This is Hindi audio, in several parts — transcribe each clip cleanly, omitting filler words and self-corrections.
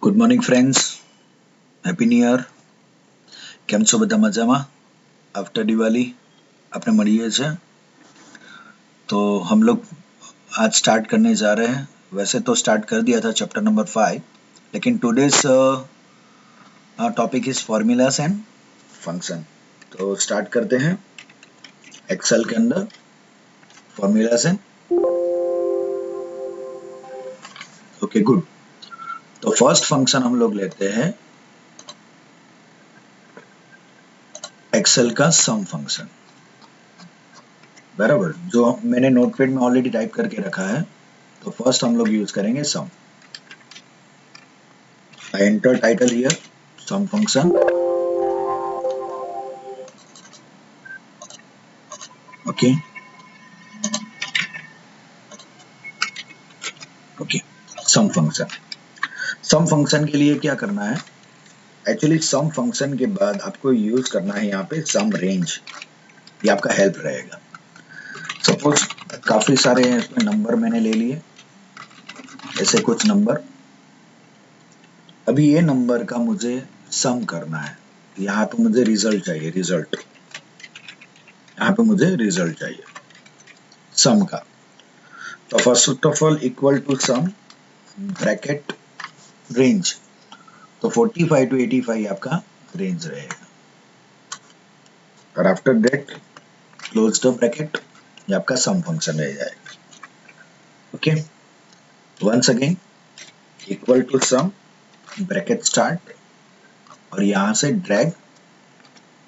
Good morning friends, happy new year. કેમ છો બધા મજામાં? आफ्टर दिवाली आपने મળીએ છે तो हम लोग आज स्टार्ट करने जा रहे हैं. वैसे तो स्टार्ट कर दिया था चैप्टर नंबर 5, लेकिन today's topic is formulas and function. तो स्टार्ट करते हैं एक्सेल के अंदर फॉर्मूलास एंड. Okay good. तो फर्स्ट फंक्शन हम लोग लेते हैं एक्सेल का सम फंक्शन. बराबर, जो मैंने नोटपैड में ऑलरेडी टाइप करके रखा है. तो फर्स्ट हम लोग यूज करेंगे sum. I enter title here sum function. Okay okay sum function. Sum function के लिए क्या करना है? एक्चुअली सम फंक्शन के बाद आपको यूज करना है यहाँ पे सम रेंज. ये आपका हेल्प रहेगा. सपोज काफी सारे इसमें नंबर मैंने ले लिए, ऐसे कुछ नंबर. अभी ये नंबर का मुझे सम करना है. यहाँ पे मुझे रिजल्ट चाहिए. रिजल्ट यहाँ पे मुझे रिजल्ट चाहिए सम का. तो first of all equal to sum bracket range. तो 45 to 85 आपका रेंज रहेगा. और after that close the bracket. ये आपका सम फंक्शन रह जाएगा. Okay, once again equal to sum bracket start और यहां से ड्रैग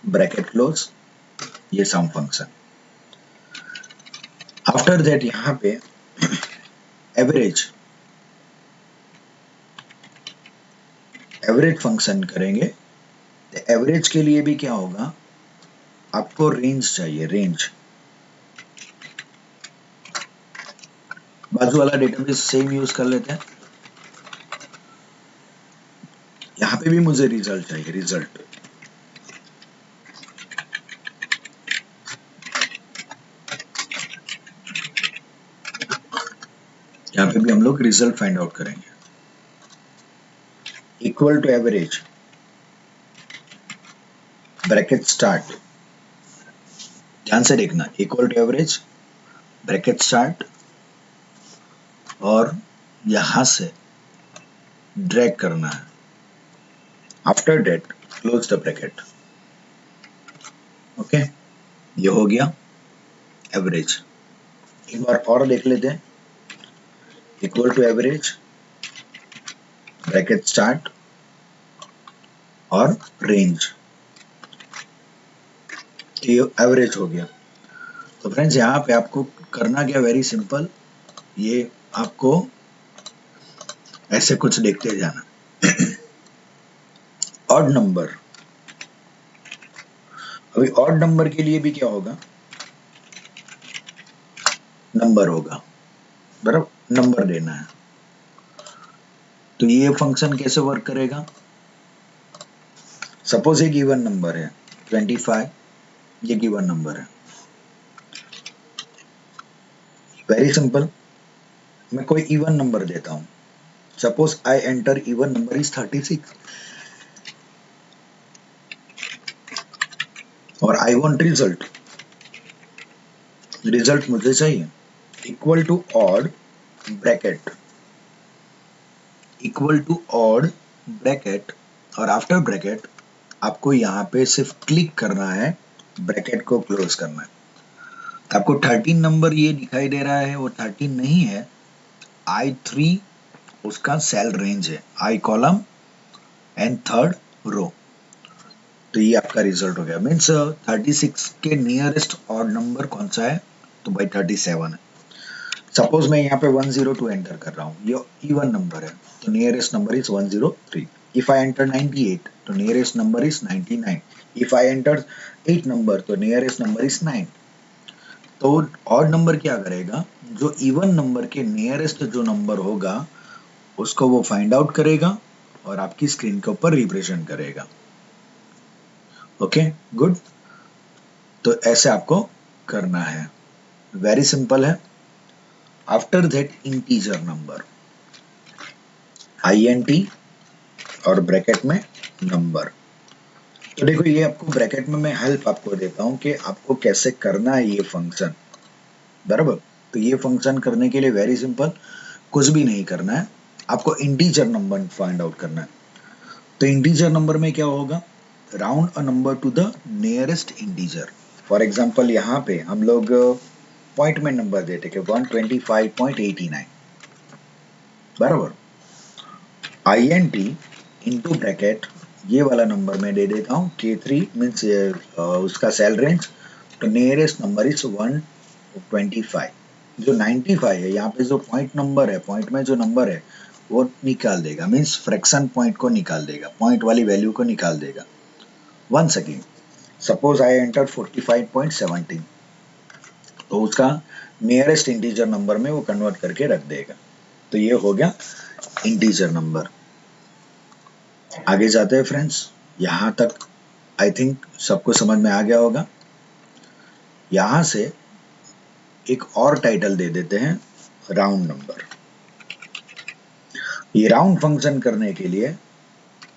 ब्रैकेट क्लोज. ये सम फंक्शन. आफ्टर दैट यहां पे एवरेज फंक्शन करेंगे. एवरेज के लिए भी क्या होगा, आपको रेंज चाहिए. रेंज बाजू वाला डेटाबेस सेम यूज कर लेते हैं. यहां पे भी मुझे रिजल्ट चाहिए. रिजल्ट यहां पे भी हम लोग रिजल्ट फाइंड आउट करेंगे. Equal to average bracket start. ध्यान से देखना, equal to average bracket start और यहां से ड्रैग करना है. After that close the bracket. Okay, ये हो गया एवरेज. एक बार और देख लेते हैं. Equal to average bracket start और रेंज. ये एवरेज हो गया. तो फ्रेंड्स यहाँ पे आपको करना क्या, वेरी सिंपल. ये आपको ऐसे कुछ देखते जाना. Odd number. अभी ऑड नंबर के लिए भी क्या होगा, नंबर होगा. बराबर, नंबर देना है. तो ये फंक्शन कैसे वर्क करेगा? सपोज एक गिवन नंबर है 25. ये गिवन नंबर है. वेरी सिंपल. मैं कोई इवन नंबर देता हूं. Suppose I enter even number is 36 और आई वांट रिजल्ट. रिजल्ट मुझे चाहिए. Equal to odd bracket. Equal to odd bracket और आफ्टर ब्रैकेट आपको यहाँ पे सिर्फ क्लिक करना है, ब्रैकेट को क्लोज करना है. आपको 13 नंबर ये दिखाई दे रहा है, वो 13 नहीं है. I3 उसका सेल रेंज है, I column and third row. तो ये आपका रिजल्ट हो गया. मीन्स 36 के नियरेस्ट ऑड नंबर कौन सा है? तो भाई 37 है. सपोज मैं यहाँ पे 102 एंटर कर रहा हूँ. ये इवन नंबर है, तो nearest number is 103. If I enter 98 तो nearest number is 99. If I enter 8 number तो नियरेस्ट नंबर इज 9. तो ऑड नंबर क्या करेगा, जो इवन नंबर के नियरेस्ट जो नंबर होगा उसको वो फाइंड आउट करेगा और आपकी स्क्रीन के ऊपर रिप्रेजेंट करेगा. Okay good. तो ऐसे आपको करना है. वेरी सिंपल है. After that integer number, INT और ब्रैकेट में नंबर। तो देखो ये आपको ब्रैकेट में मैं हेल्प आपको देता हूँ कि आपको कैसे करना है ये फंक्शन, बराबर। तो ये फंक्शन करने के लिए वेरी सिंपल, कुछ भी नहीं करना है, आपको इंटीजर नंबर फाइंड आउट करना है। तो इंटीजर नंबर में क्या होगा, round a number two the nearest integer. For example यहाँ पे हम लोग पॉइंट में नंबर देते कि 125.89, बराबर। INT इंटू ब्रैकेट ये वाला नंबर मैं दे देता हूँ K3 मीन्स उसका सेल रेंज, तो नियरेस्ट नंबर इज 125। जो 95 है यहाँ पे जो पॉइंट नंबर है, पॉइंट में जो नंबर है वो निकाल देगा, मीन्स फ्रैक्शन पॉइंट को निकाल देगा, पॉइंट वाली वैल्यू को निकाल देगा। Once again suppose I enter 45.17, तो उसका नियरेस्ट इंटीजर नंबर में वो कन्वर्ट करके रख देगा। तो ये हो गया इंटीजर नंबर। आगे जाते हैं फ्रेंड्स, यहां तक आई थिंक सबको समझ में आ गया होगा। यहां से एक और टाइटल दे देते हैं, राउंड नंबर। ये राउंड फंक्शन करने के लिए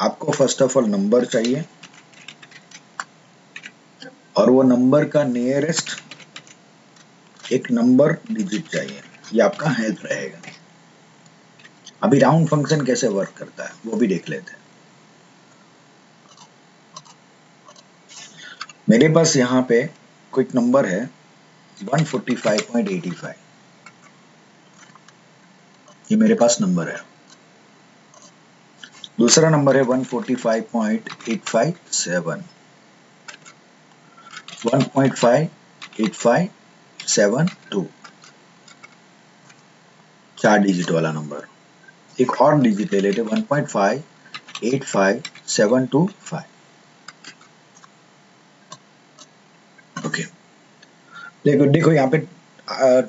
आपको फर्स्ट ऑफ ऑल नंबर चाहिए और वो नंबर का नियरेस्ट एक नंबर डिजिट चाहिए, ये आपका हेल्प रहेगा। अभी राउंड फंक्शन कैसे वर्क करता है वो भी देख लेते हैं। मेरे पास यहाँ पे क्विक नंबर है 145.85, ये मेरे पास नंबर है। दूसरा नंबर है 145.857, 1.5857 4 डिजिट वाला नंबर। एक और डिजिट ले लेते 1.585725। ओके, देखो देखो यहाँ पे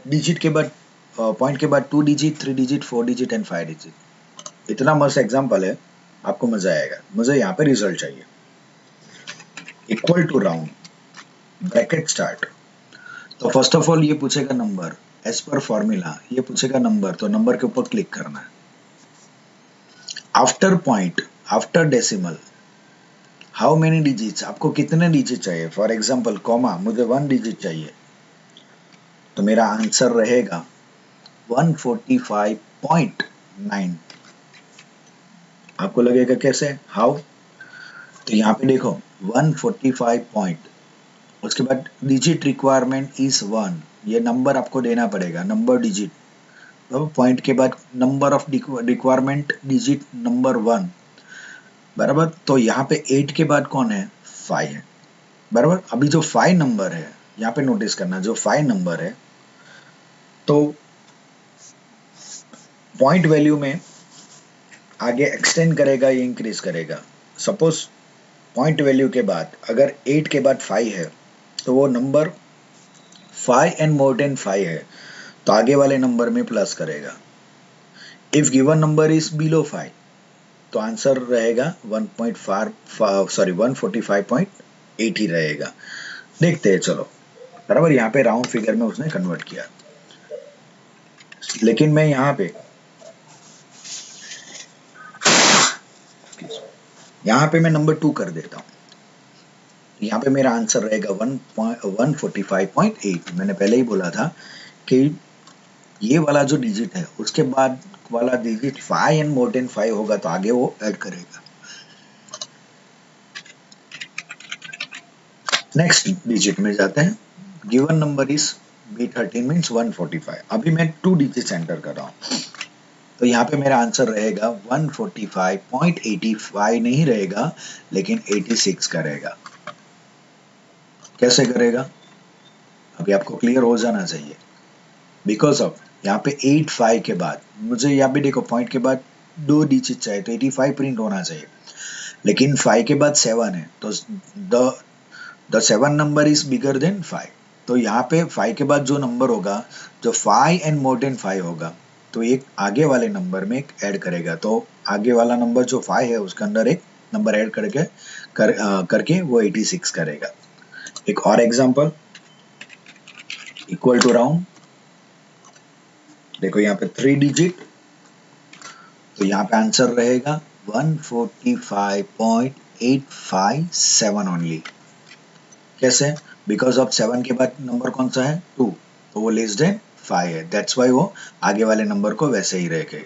डिजिट के बाद पॉइंट के बाद 2 digit, 3 digit, 4 digit and 5 digit. इतना मस्त एग्जांपल है, आपको मजा आएगा। मुझे यहाँ पे रिजल्ट चाहिए। Equal to round, bracket start. तो फर्स्ट ऑफ ऑल ये पूछेगा नंबर, एज पर फॉर्मूला ये पूछेगा नंबर, तो नंबर के ऊपर क्लिक करना है। After point, after decimal, how many digits, आपको कितने डिजिट चाहिए। फॉर एग्जांपल कॉमा, मुझे 1 डिजिट चाहिए, तो मेरा आंसर रहेगा 145.9। आपको लगेगा कैसे, हाउ, तो यहाँ पे देखो 145 पॉइंट, उसके बाद डिजिट रिक्वायरमेंट इज 1, ये नंबर आपको देना पड़ेगा, नंबर डिजिट। तो पॉइंट के बाद number of requirement digit number 1, बराबर। तो यहाँ पे 8 के बाद कौन है, 5 है, बराबर। अभी जो 5 नंबर है, यहाँ पे नोटिस करना, जो 5 नंबर है तो पॉइंट वैल्यू में आगे एक्सटेंड करेगा या इंक्रीज करेगा। सपोज पॉइंट वैल्यू के बाद अगर 8 के बाद 5 है तो वो नंबर 5 एंड मोर देन 5 है तो आगे वाले नंबर में प्लस करेगा। If given number is below 5 तो आंसर रहेगा 145.80 रहेगा। देखते हैं चलो, बराबर। यहाँ पे राउंड फिगर में उसने कन्वर्ट किया, लेकिन मैं यहाँ पे मैं नंबर 2 कर देता हूँ। यहाँ पे मेरा आंसर रहेगा 145.8। मैंने पहले ही बोला था कि ये वाला जो डिजिट है उसके बाद वाला डिजिट 5 एंड मोर देन 5 होगा तो आगे वो ऐड करेगा। नेक्स्ट डिजिट में जाते हैं। Given number is B13 means 145। अभी मैं 2 डिजिट एंटर कर रहा हूँ, तो यहाँ पे मेरा आंसर रहेगा 145.85 नहीं रहेगा, लेकिन 86 करेगा। कैसे करेगा, अभी आपको क्लियर हो जाना चाहिए। बिकॉज ऑफ यहाँ पे 85 के बाद मुझे यहाँ पे देखो पॉइंट के बाद 2 डिजिट चाहिए तो 85 प्रिंट होना चाहिए, लेकिन 5 के बाद 7 है तो the 7 number is bigger than 5। तो यहाँ पे 5 के बाद जो नंबर होगा, जो 5 एंड मोर देन 5 होगा, तो एक आगे वाले नंबर में एक ऐड करेगा। तो आगे वाला नंबर जो 5 है उसके अंदर एक नंबर ऐड करके वो 86 करेगा। एक और एग्जांपल, इक्वल टू राउंड। देखो यहाँ पे 3 डिजिट, तो यहाँ पे आंसर रहेगा 145.857 ओनली। कैसे? बिकॉज ऑफ 7 के बाद नंबर कौन सा है? 2, तो वो लेस देन 5 है, दैट्स वाई वो आगे वाले नंबर को वैसे ही रखे।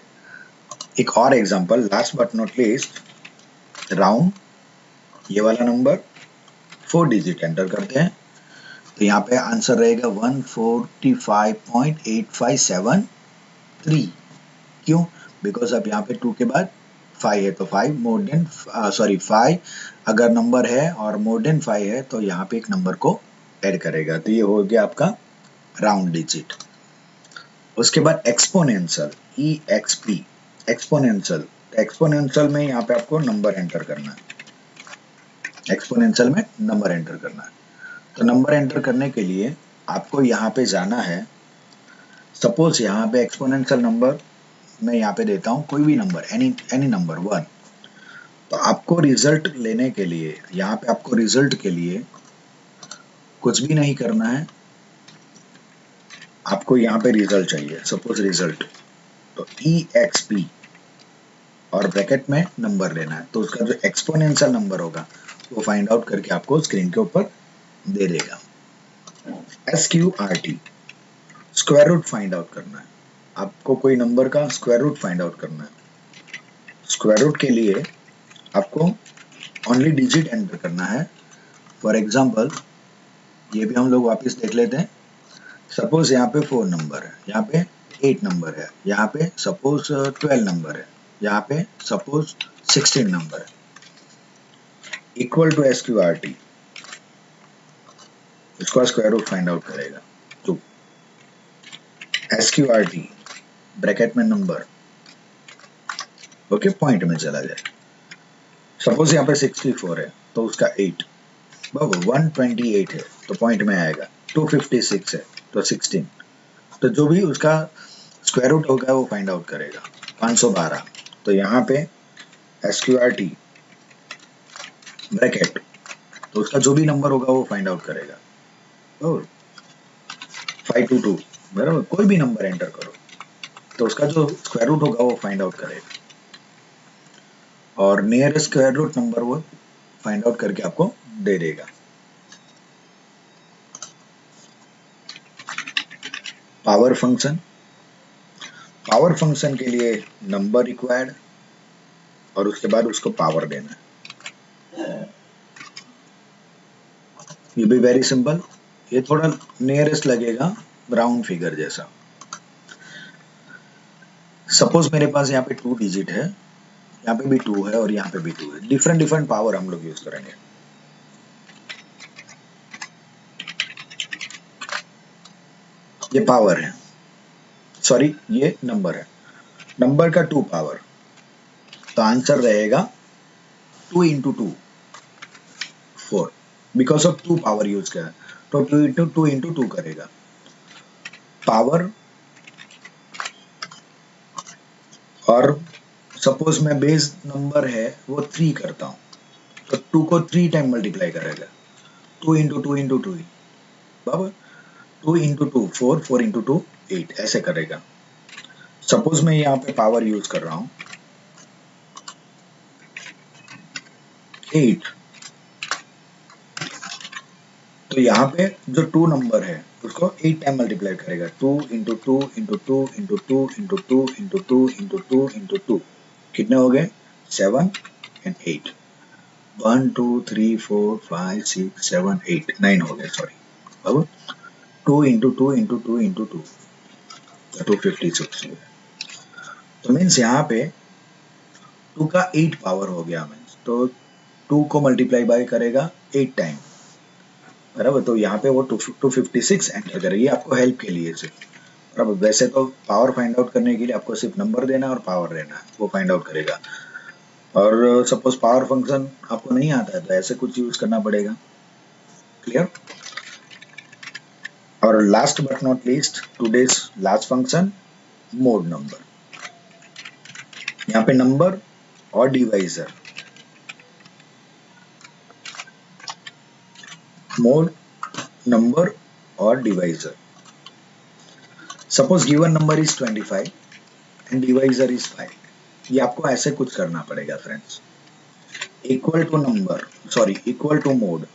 एक और example, last but not least, round ये वाला नंबर 4 डिजिट एंटर करते हैं, तो यहाँ पे आंसर रहेगा 145.8573। क्यों? बिकॉज अब यहाँ पे 2 के बाद 5 है, तो 5 मोर देन 5 अगर नंबर है और मोर देन 5 है तो यहाँ पे एक नंबर को ऐड करेगा, तो ये हो गया आपका राउंड डिजिट। उसके बाद एक्सपोनेंशियल, EXP, एक्सपोनेंशियल। एक्सपोनेंशियल में यहाँ पे आपको नंबर एंटर करना है, एक्सपोनेंशियल में नंबर एंटर करना है। तो नंबर एंटर करने के लिए आपको यहाँ पे जाना है, सपोज यहाँ पे एक्सपोनेंशियल नंबर मैं यहाँ पे देता हूँ कोई भी नंबर, एनी नंबर 1। तो आपको रिजल्ट लेने के लिए यहाँ पे आपको रिजल्ट के लिए कुछ भी नहीं करना है, आपको यहाँ पे रिजल्ट चाहिए, सपोज रिजल्ट, तो EXP और ब्रैकेट में नंबर लेना है, तो उसका जो एक्सपोनेंशियल नंबर होगा वो फाइंड आउट करके आपको स्क्रीन के ऊपर दे देगा। SQRT, square root find out करना है, आपको कोई नंबर का स्क्वायर रूट फाइंड आउट करना है। स्क्वायर रूट के लिए आपको ओनली डिजिट एंटर करना है। फॉर एग्जांपल ये भी हम लोग वापस देख लेते हैं, सपोज यहाँ पे 4 नंबर है, यहाँ पे 8 नंबर है, यहाँ पे सपोज 12 नंबर है, यहाँ पे सपोज 16 नंबर है, इक्वल टू SQRT, इसका स्क्वायर रूट फाइंड आउट करेगा। तो SQRT ब्रैकेट में नंबर, ओके, पॉइंट में चला जाए, सपोज यहाँ पे 64 है तो उसका 8, 128 है तो पॉइंट में आएगा, 256 है तो 16, तो जो भी उसका स्क्वायर रूट होगा वो फाइंड आउट करेगा। 512, तो यहाँ पे SQRT ब्रैकेट, तो उसका जो भी नंबर होगा वो फाइंड आउट करेगा। और 522, बराबर, कोई भी नंबर एंटर करो तो उसका जो स्क्वायर रूट होगा वो फाइंड आउट करेगा, और नियरेस्ट स्क्वायर रूट नंबर वो फाइंड आउट करके आपको दे देगा। पावर फंक्शन, पावर फंक्शन के लिए नंबर रिक्वायर्ड और उसके बाद उसको पावर देना है। ये भी वेरी सिंपल, ये थोड़ा नियरेस्ट लगेगा राउंड फिगर जैसा। सपोज मेरे पास यहाँ पे 2 डिजिट है, यहाँ पे भी 2 है और यहाँ पे भी 2 है, डिफरेंट डिफरेंट पावर हम लोग यूज करेंगे। ये पावर है, सॉरी ये नंबर है, नंबर का 2 पावर, तो आंसर रहेगा 2 into 2 4, because of 2 power use किया है, तो 2 इंटू 2 करेगा। पावर, और सपोज मैं बेस नंबर है वो 3 करता हूँ, तो 2 को 3 टाइम मल्टीप्लाई करेगा, 2 इंटू 2 इंटू 2, बराबर, 2 इंटू 2 4, 4 इंटू 2 8, ऐसे करेगा। सपोज मैं यहाँ पे पावर यूज कर रहा हूँ 8, तो यहाँ पे जो 2 नंबर है उसको 8 टाइम मल्टीप्लाई करेगा, 2 into 2 into 2 into 2 into 2 into 2 into 2 into 2, कितने हो गए? 7 एंड 8, 1 2 3 4 5 6 7 8 9 हो गए, सॉरी, अब 2 इंटू 2 इंटू 2 इंटू 2, 256 हो गया। तो मीन्स यहाँ पे 2 का 8 पावर हो गया, मीन्स तो 2 को मल्टीप्लाई बाय करेगा 8 टाइम, बराबर, तो यहाँ पे वो 256 एंटर करेगी आपको हेल्प के लिए सिर्फ, बराबर। वैसे तो पावर फाइंड आउट करने के लिए आपको सिर्फ नंबर देना और पावर देना है, वो फाइंड आउट करेगा। और सपोज पावर फंक्शन आपको नहीं आता है तो ऐसे कुछ यूज करना पड़ेगा, क्लियर। और last but not least, today's last function, mode number. यहाँ पे नंबर और डिवाइजर, मोड नंबर और divisor. Suppose given number is 25 and divisor is 5. ये आपको ऐसे कुछ करना पड़ेगा friends. Equal to number, sorry equal to mode,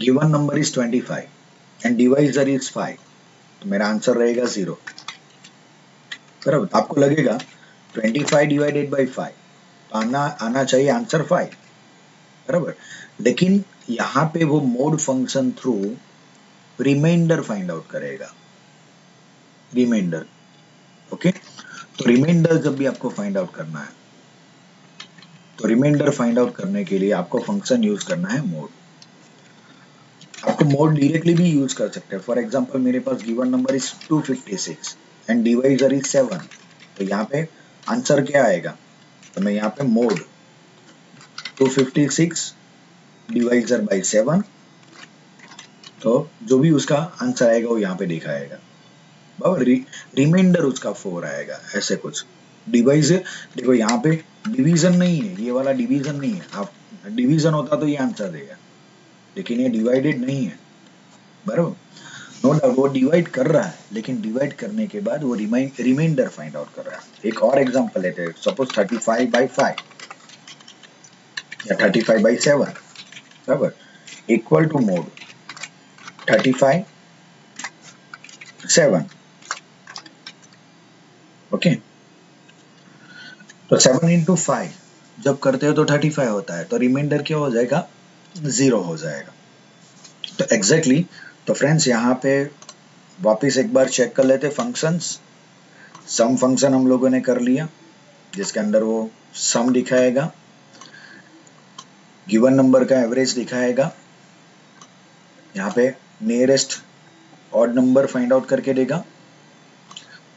given number is 25 and divisor is 5, तो मेरा आंसर रहेगा 0। बराबर, आपको लगेगा 25 डिवाइडेड बाई 5, तो आना चाहिए आंसर 5, बराबर। लेकिन यहाँ पे वो mode function through reminder find out करेगा, रिमाइंडर। ओके, तो रिमाइंडर जब भी आपको फाइंड आउट करना है, तो रिमाइंडर फाइंड आउट करने के लिए आपको फंक्शन यूज करना है मोड। आपको मोड डायरेक्टली भी यूज कर सकते हैं। फॉर एग्जांपल मेरे पास given number is 256 and divisor is 7, तो यहाँ पे आंसर क्या आएगा, तो मैं यहाँ पे मोड 256 डिवाइजर बाई 7, तो जो भी उसका आंसर आएगा वो यहाँ पे दिखाएगा। बराबर, रिमाइंडर उसका 4 आएगा, ऐसे कुछ। डिवाइजर देखो यहाँ पे डिवीजन नहीं है, ये वाला डिवीजन नहीं है। आप डिवीजन होता तो ये आंसर देगा, लेकिन ये डिवाइडेड नहीं है, बराबर। नो डाउट वो डिवाइड कर रहा है, लेकिन डिवाइड करने के बाद वो रिमाइंडर फाइंड आउट कर रहा है। एक और एग्जांपल लेते हैं, सपोज 35 बाई 5 या 35 बाई 7, बराबर, इक्वल टू मोड 35 7। ओके, तो 7 इंटू 5 जब करते हो तो 35 होता है, तो रिमाइंडर क्या हो जाएगा, 0 हो जाएगा। तो एग्जैक्टली तो फ्रेंड्स यहाँ पे वापस एक बार चेक कर लेते फंक्शंस। सम फंक्शन हम लोगों ने कर लिया, जिसके अंदर वो सम दिखाएगा, गिवन नंबर का एवरेज दिखाएगा, यहाँ पे nearest odd number find out करके देगा,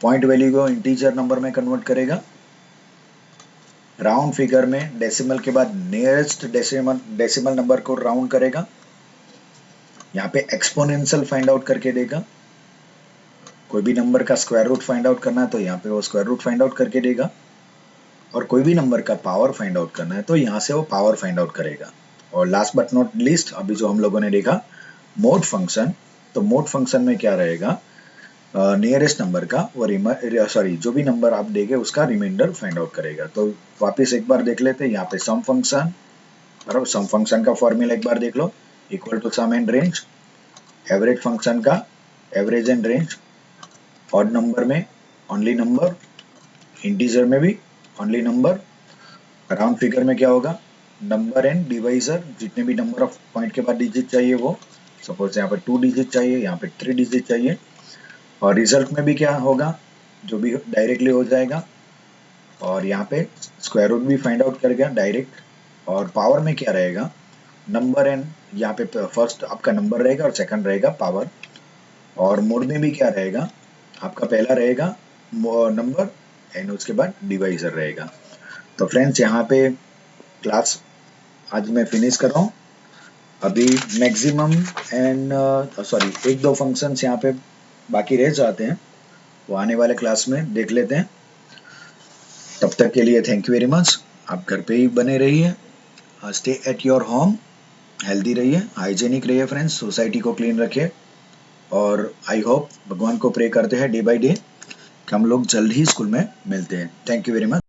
पॉइंट वैल्यू को इंटीजर नंबर में कन्वर्ट करेगा, राउंड फिगर में डेसिमल के बाद नियरेस्ट डेसिमल नंबर को राउंड करेगा, यहाँ पे एक्सपोनेंशियल फाइंड आउट करके देगा। कोई भी नंबर का स्क्वायर रूट फाइंड आउट करना है तो यहाँ पे वो स्क्वायर रूट फाइंड आउट करके देगा, और कोई भी नंबर का पावर फाइंड आउट करना है तो यहाँ से वो पावर फाइंड आउट करेगा। और लास्ट बट नॉट लीस्ट, अभी जो हम लोगों ने देखा मोड फंक्शन, तो मोड फंक्शन में क्या रहेगा, नियरेस्ट नंबर का वो सॉरी जो भी नंबर आप देंगे उसका रिमाइंडर फाइंड आउट करेगा। तो वापस एक बार देख लेते हैं, यहाँ पे सम फंक्शन, बराबर, सम फंक्शन का फॉर्मूला एक बार देख लो, equal to sum and range, average function का average and range, odd number में ओनली नंबर, इंटीजर में भी ओनली नंबर, राउंड फिगर में क्या होगा, नंबर एंड डिवाइजर, जितने भी नंबर ऑफ पॉइंट के बाद डिजिट चाहिए वो, सपोज यहाँ पे 2 डिजिट चाहिए, यहाँ पे 3 डिजिट चाहिए, और रिजल्ट में भी क्या होगा, जो भी डायरेक्टली हो जाएगा, और यहाँ पे स्क्वायर रूट भी फाइंड आउट कर गया डायरेक्ट, और पावर में क्या रहेगा, नंबर एंड यहाँ पे फर्स्ट आपका नंबर रहेगा और सेकंड रहेगा पावर, और मोड में भी क्या रहेगा, आपका पहला रहेगा नंबर एंड उसके बाद डिवाइजर रहेगा। तो फ्रेंड्स यहाँ पे क्लास आज मैं फिनिश कर रहा हूँ। अभी मैक्सिमम एंड सॉरी 1-2 फंक्शंस यहाँ पे बाकी रह जाते हैं, वो आने वाले क्लास में देख लेते हैं। तब तक के लिए थैंक यू वेरी मच। आप घर पे ही बने रहिए, stay at your home, healthy रहिए, हाइजेनिक रहिए फ्रेंड्स, सोसाइटी को क्लीन रखिए, और आई होप भगवान को प्रे करते हैं डे बाय डे कि हम लोग जल्द ही स्कूल में मिलते हैं। Thank you very much.